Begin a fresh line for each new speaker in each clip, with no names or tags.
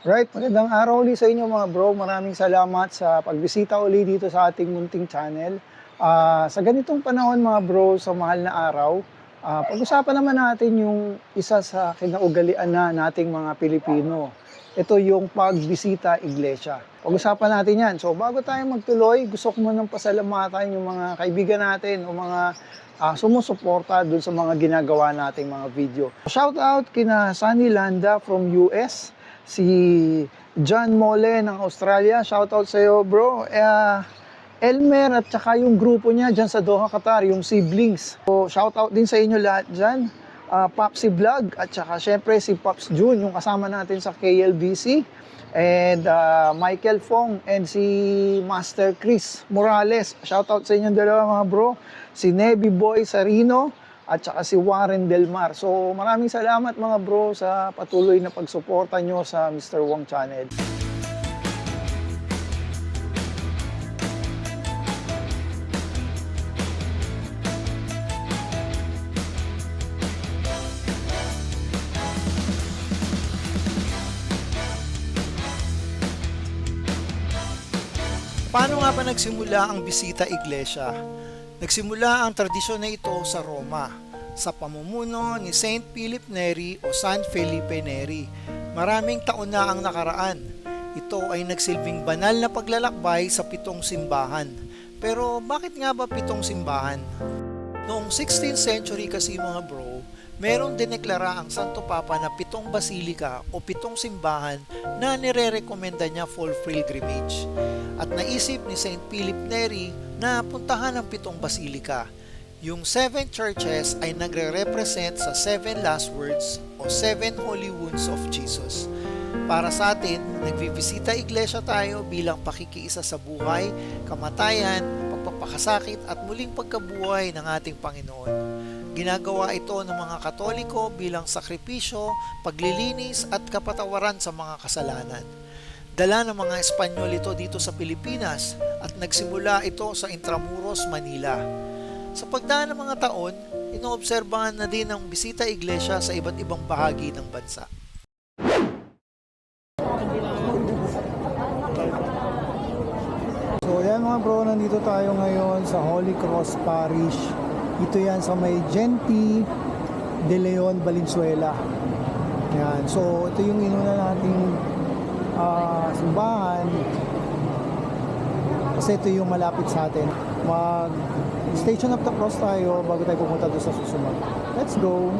Right, magandang araw ulit sa inyo mga bro. Maraming salamat sa pagbisita uli dito sa ating munting channel. Sa ganitong panahon mga bro, sa mahal na araw, pag-usapan naman natin yung isa sa kinaugalian na nating mga Pilipino. Ito yung pagbisita iglesia. Pag-usapan natin yan. So bago tayo magtuloy, gusto ko munang pasalamatan yung mga kaibigan natin o mga sumusuporta dun sa mga ginagawa nating mga video. Shout out kina Sunny Landa from US, si John Mole ng Australia, shoutout sa iyo bro. Elmer at saka yung grupo niya dyan sa Doha, Qatar, yung siblings. So shoutout din sa inyo lahat dyan. Popsy Vlog at saka syempre si Pops June, yung kasama natin sa KLBC. And Michael Fong and si Master Chris Morales. Shoutout sa inyong dalawa mga bro. Si Nebi Boy Sarino at saka si Warren Del Mar. So maraming salamat mga bro sa patuloy na pagsuporta nyo sa Mr. Wong Channel.
Paano nga ba nagsimula ang bisita iglesia? Nagsimula ang tradisyon na ito sa Roma, sa pamumuno ni Saint Philip Neri o San Felipe Neri. Maraming taon na ang nakaraan. Ito ay nagsilbing banal na paglalakbay sa 7 simbahan. Pero bakit nga ba 7 simbahan? Noong 16th century kasi mga bro, merong dineklara ang Santo Papa na 7 basilika o 7 simbahan na nire-recommenda niya for pilgrimage. At naisip ni Saint Philip Neri na puntahan ang 7 basilika. Yung 7 churches ay nagre-represent sa 7 last words o 7 holy wounds of Jesus. Para sa atin, nagbibisita iglesia tayo bilang pakikiisa sa buhay, kamatayan, pagpapakasakit at muling pagkabuhay ng ating Panginoon. Ginagawa ito ng mga Katoliko bilang sakripisyo, paglilinis at kapatawaran sa mga kasalanan. Dala ng mga Espanyol ito dito sa Pilipinas at nagsimula ito sa Intramuros, Manila. Sa pagdaan ng mga taon, inoobserbahan na din ang bisita iglesia sa iba't ibang bahagi ng bansa.
So yan mga bro, nandito tayo ngayon sa Holy Cross Parish. Ito yan sa may Genti de Leon, Valenzuela. Yan. So ito yung inuna nating simbahan kasi ito yung malapit sa atin. Mag Station of the Cross tayo bago tayo pumunta doon sa susunod. Let's go!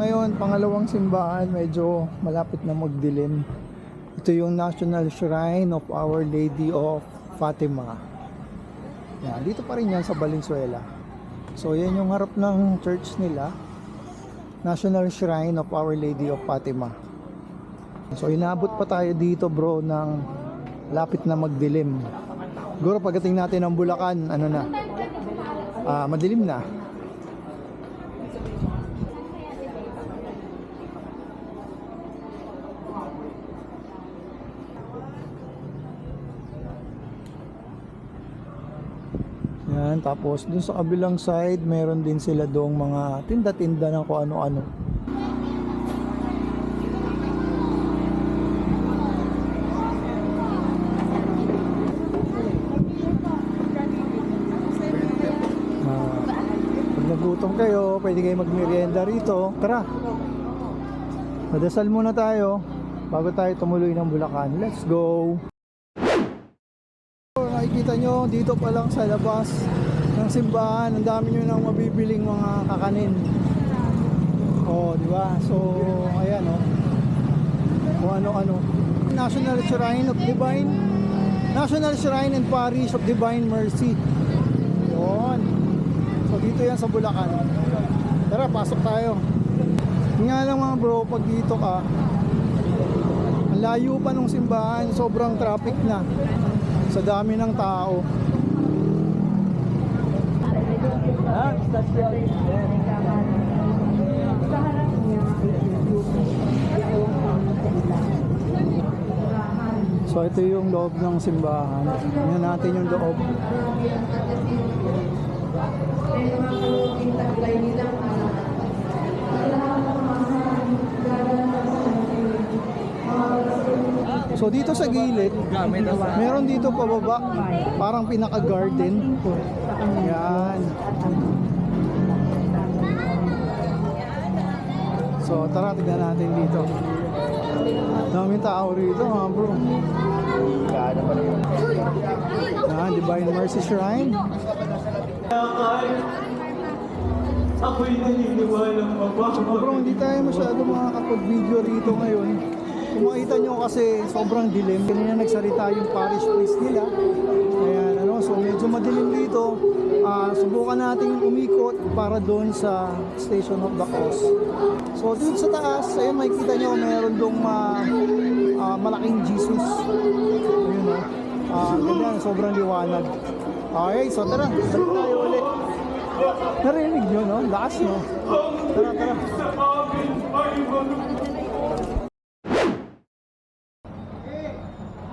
Ngayon, pangalawang simbahan, medyo malapit na magdilim. Ito yung National Shrine of Our Lady of Fatima. Yan, dito pa rin yan sa Valenzuela. So, yan yung harap ng church nila. National Shrine of Our Lady of Fatima. So, inabot pa tayo dito bro ng lapit na magdilim. Siguro pagdating natin ng Bulacan, ano na, madilim na. Yan, tapos dun sa kabilang side, meron din sila doong mga tinda-tinda ng kung ano-ano. Pag nagutom kayo, pwede kayo magmerienda rito. Tara, madasal muna tayo bago tayo tumuloy ng Bulacan. Let's go! Nakikita nyo dito pa lang sa labas ng simbahan, ang dami nyo nang mabibiling mga kakanin. Di ba? So ayan kung ano-ano. National Shrine and Parish of Divine Mercy. Yun. So dito yan sa Bulacan. Tara, pasok tayo. Nga lang mga bro, pag dito ka, ang layo pa ng simbahan, sobrang traffic na sa dami ng tao. So ito yung loob ng simbahan. Tingnan natin yung loob. So dito sa gilid, meron dito pababa, parang pinaka-garden. Yan. So tara, tignan natin dito. Daming tao rito, ha bro. Yan, Divine Mercy Shrine.
Ako'y naniniwala
So bro, hindi tayo masyado makakapag-video rito ngayon. Kung makita nyo kasi sobrang dilim. Kanina nagsalita yung parish priest nila. Ayan, ano, so medyo madilim dito. Subukan nating umikot para doon sa Station of the Cross. So dun sa taas, ayun makikita nyo meron dong malaking Jesus. Ayun o. Ganyan, sobrang liwanag. Okay, so tara, balik tayo ulit. Narinig nyo, no? Lakas, no? Tara, tara.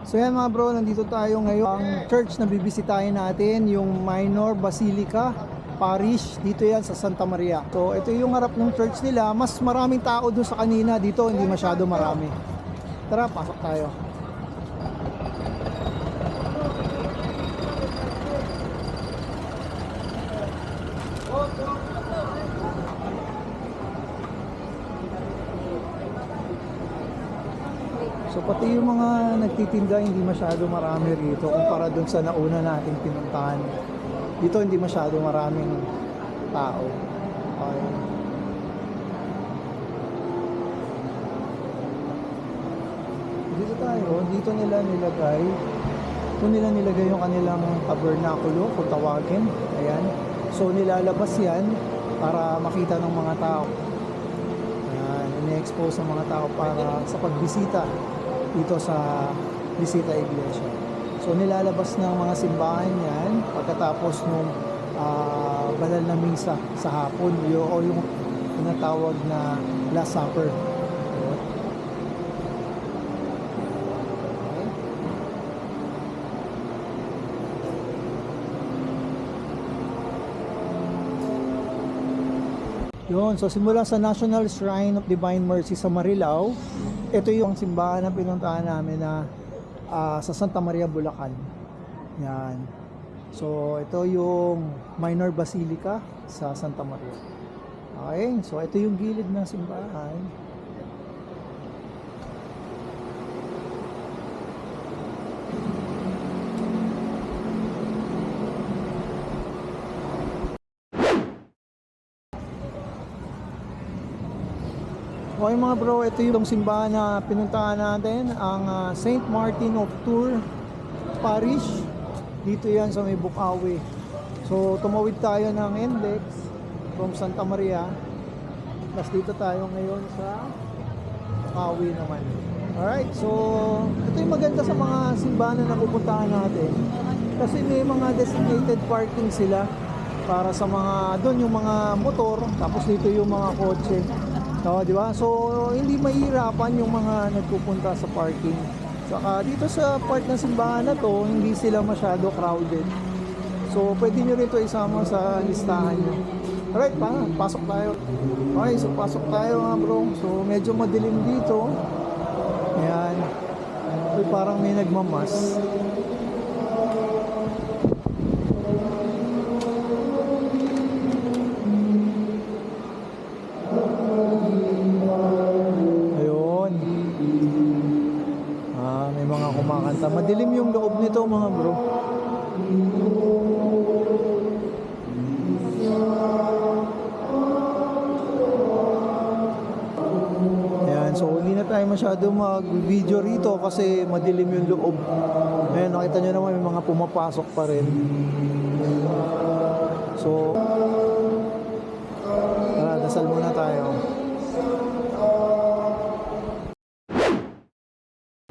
So yan mga bro, nandito tayo ngayon. Ang church na bibisitahin natin, yung Minor Basilica Parish. Dito yan sa Santa Maria. So ito yung harap ng church nila. Mas maraming tao dun sa kanina. Dito hindi masyado marami. Tara, pasok tayo. So pati yung mga nagtitinda hindi masyado marami rito kumpara dun sa nauna nating pinuntahan. Dito hindi masyado maraming tao. Okay. Dito tayo, dito nila nilagay yung kanilang tabernakulo kung tawagin. Ayan. So nilalabas yan para makita ng mga tao. Ayan, ini-expose ng mga tao para sa pagbisita dito sa Bisita Iglesia. So nilalabas ng mga simbahan yan pagkatapos nung banal na misa sa hapon o yung tinatawag na Last Supper. Yun, so simula sa National Shrine of Divine Mercy sa Marilao, ito yung simbahan na pinuntahan namin na sa Santa Maria, Bulacan. Yan. So ito yung Minor Basilica sa Santa Maria. Okay, so ito yung gilid ng simbahan. Okay mga bro, ito yung simbahan na pinuntahan natin, ang St. Martin of Tours Parish. Dito yan sa may Bukawi. So tumawid tayo ng NLEX from Santa Maria. Tapos dito tayo ngayon sa Bukawi naman. Alright, so ito yung maganda sa mga simbahan na napupuntahan natin. Kasi may mga designated parking sila para sa mga, doon yung mga motor, tapos dito yung mga kotse. So, di ba? So, hindi mahirapan yung mga nagpupunta sa parking. Saka dito sa part ng simbahan na to, hindi sila masyado crowded. So, pwede nyo rin ito isama sa listahan nyo. Alright, pasok tayo. Okay, so pasok tayo mga bro. So, medyo madilim dito. Ayan. So, parang may nagmamas. Kumakanta. Madilim yung loob nito mga bro. Ayan, so hindi na tayo masyado mag-video rito kasi madilim yung loob. Ayan, nakita nyo naman may mga pumapasok pa rin. So, tara, dasal muna tayo.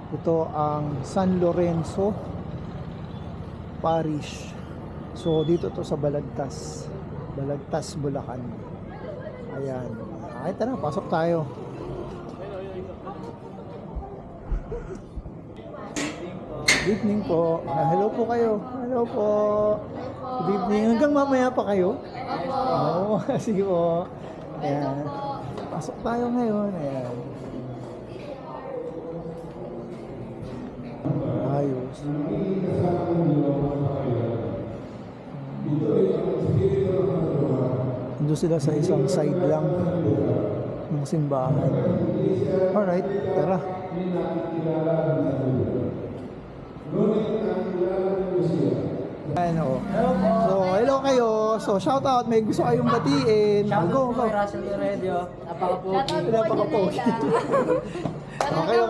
Ito ang San Lorenzo Parish. So dito to sa Balagtas, Bulacan. Ayan. Ay, tara, pasok tayo. Good evening po. Hello po kayo. Hello po. Good evening. Hanggang mamaya pa kayo? Oo. Sige po. Ayan. Pasok tayo ngayon. Ayan. Ayos. Doon sila sa isang side lang ng simbahan. Alright, tara. Ano? So, hello kayo. So, shout out. May gusto kayong batiin. Go, go.
Russell Radio, napaka-pogi.
Napaka-pogi. Kayo.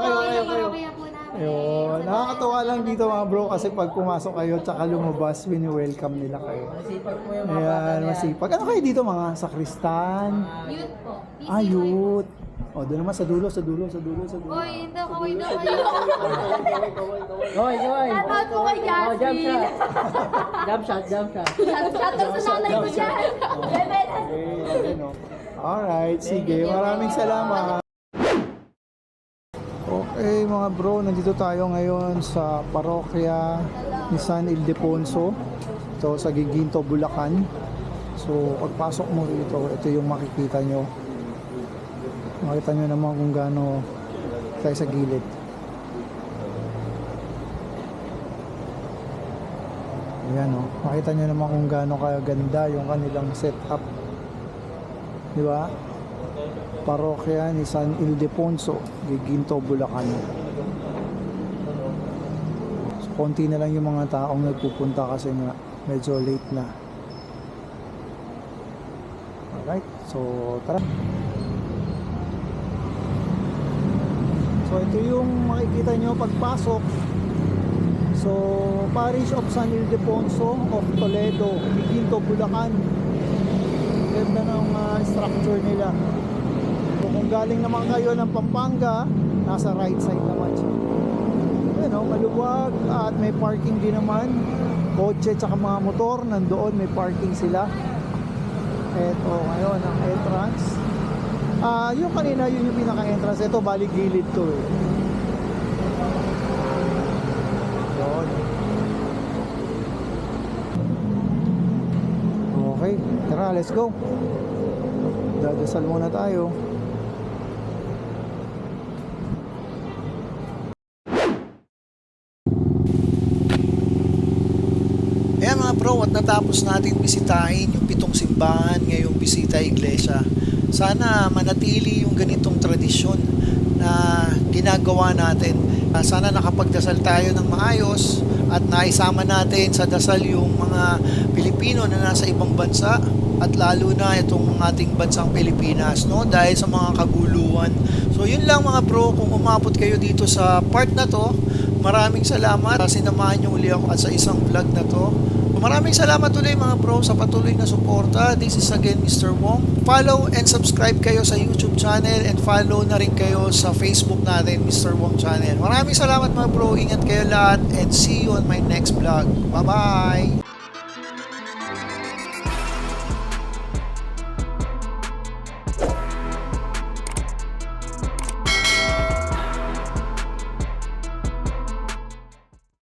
Ayun. Nakakatawa lang dito mga bro kasi pag pumasok kayo tsaka lumabas, wini-welcome nila kayo.
Masipag po yung mga
Ayan,
bata niya.
masipag. Ano kayo dito mga sakristan?
Youth po.
Youth. O, doon naman sa dulo.
Oy, hindi ako kayo na kayo.
Hoy, hoy.
Shoutout po kay
Oh, jump
Jasmine.
shot. Jump shot.
Shoutout sa nanay ko dyan. Bebe.
Alright, sige. Maraming salamat. Okay mga bro, nandito tayo ngayon sa parokya ni San Ildefonso. Ito sa Giginto, Bulacan. So, pagpasok mo rito, ito yung makikita nyo. Makita nyo naman kung gaano tayo sa gilid. Ayan o, makita nyo naman kung gaano kaganda yung kanilang setup. Di ba? Parokya ni San Ildefonso, Giginto, Bulacan. So, konti na lang yung mga taong nagpupunta kasi nga medyo late na. Alright, so tara. So ito yung makikita nyo pagpasok. So Parish of San Ildefonso of Toledo, Giginto, Bulacan. Ganda ng structure nila. So kung galing naman kayo ng Pampanga, nasa right side naman siya. Ayan o, maluwag at may parking din naman. Kotse tsaka mga motor, nandoon may parking sila. Eto ngayon ang entrance. Yung kanina yun yung pinaka-entrance. Ito bali gilid to eh. Yun. Okay, tara, let's go. Dadasal muna tayo.
Ayan mga bro, at natapos natin bisitahin yung 7 simbahan ngayong bisita iglesia. Sana manatili yung ganitong tradisyon na ginagawa natin. Sana nakapagdasal tayo ng maayos at naisama natin sa dasal yung mga Pilipino na nasa ibang bansa at lalo na itong ating bansang Pilipinas, no? Dahil sa mga kaguluhan. So yun lang mga bro, kung umabot kayo dito sa part na to, maraming salamat. Sinamahan niyo uli ako at sa isang vlog na to. Maraming salamat ulit mga bro sa patuloy na suporta. This is again Mr. Wong. Follow and subscribe kayo sa YouTube channel and follow na rin kayo sa Facebook natin, Mr. Wong Channel. Maraming salamat mga bro. Ingat kayo lahat and see you on my next vlog. Bye-bye!